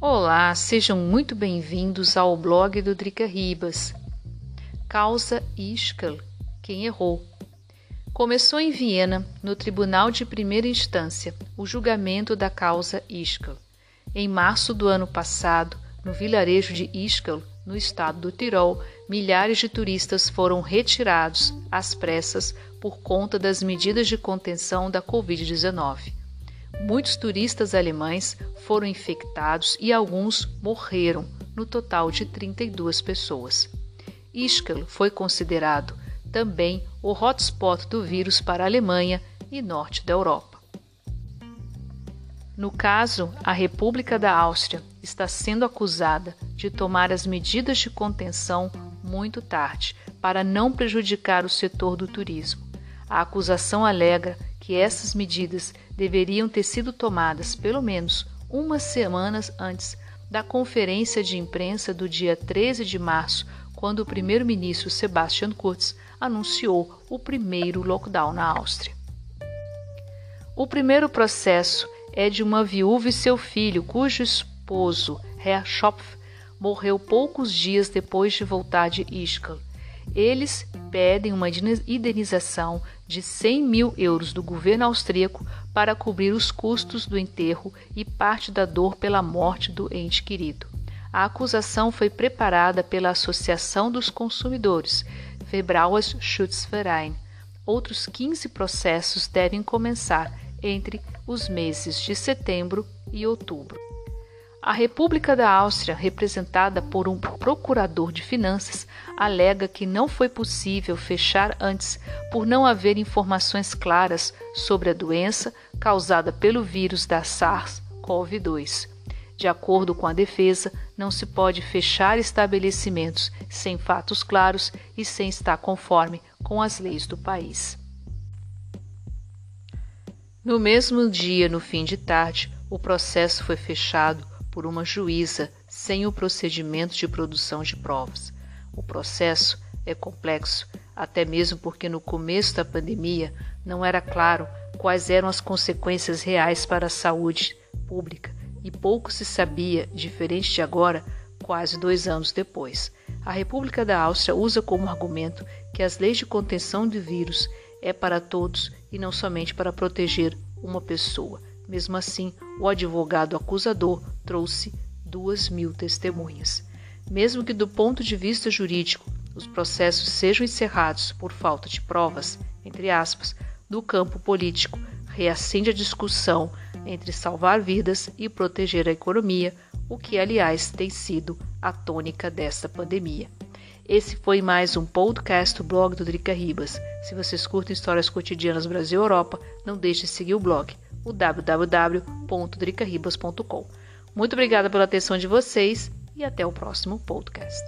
Olá, sejam muito bem-vindos ao blog do Drica Ribas. Causa Ischgl, quem errou? Começou em Viena, no Tribunal de Primeira Instância, o julgamento da causa Ischgl. Em março do ano passado, no vilarejo de Ischgl, no estado do Tirol, milhares de turistas foram retirados às pressas por conta das medidas de contenção da Covid-19. Muitos turistas alemães foram infectados e alguns morreram, no total de 32 pessoas. Ischgl foi considerado também o hotspot do vírus para a Alemanha e norte da Europa. No caso, a República da Áustria está sendo acusada de tomar as medidas de contenção muito tarde, para não prejudicar o setor do turismo. A acusação alega que essas medidas deveriam ter sido tomadas pelo menos umas semanas antes da conferência de imprensa do dia 13 de março, quando o primeiro-ministro Sebastian Kurz anunciou o primeiro lockdown na Áustria. O primeiro processo é de uma viúva e seu filho, cujo esposo, Herr Schopf, morreu poucos dias depois de voltar de Ischgl. Eles pedem uma indenização de 100 mil euros do governo austríaco para cobrir os custos do enterro e parte da dor pela morte do ente querido. A acusação foi preparada pela Associação dos Consumidores, Verbraucherschutzverein. Outros 15 processos devem começar entre os meses de setembro e outubro. A República da Áustria, representada por um procurador de finanças, alega que não foi possível fechar antes por não haver informações claras sobre a doença causada pelo vírus da SARS-CoV-2. De acordo com a defesa, não se pode fechar estabelecimentos sem fatos claros e sem estar conforme com as leis do país. No mesmo dia, no fim de tarde, o processo foi fechado por uma juíza sem o procedimento de produção de provas. O processo é complexo, até mesmo porque no começo da pandemia não era claro quais eram as consequências reais para a saúde pública e pouco se sabia, diferente de agora, quase 2 anos depois. A República da Áustria usa como argumento que as leis de contenção do vírus é para todos e não somente para proteger uma pessoa. Mesmo assim, o advogado acusador trouxe 2.000 testemunhas. Mesmo que do ponto de vista jurídico os processos sejam encerrados por falta de provas, entre aspas, do campo político reacende a discussão entre salvar vidas e proteger a economia, o que, aliás, tem sido a tônica desta pandemia. Esse foi mais um podcast do blog do Drica Ribas. Se vocês curtem histórias cotidianas Brasil e Europa, não deixe de seguir o blog, o www.dricaribas.com. Muito obrigada pela atenção de vocês e até o próximo podcast.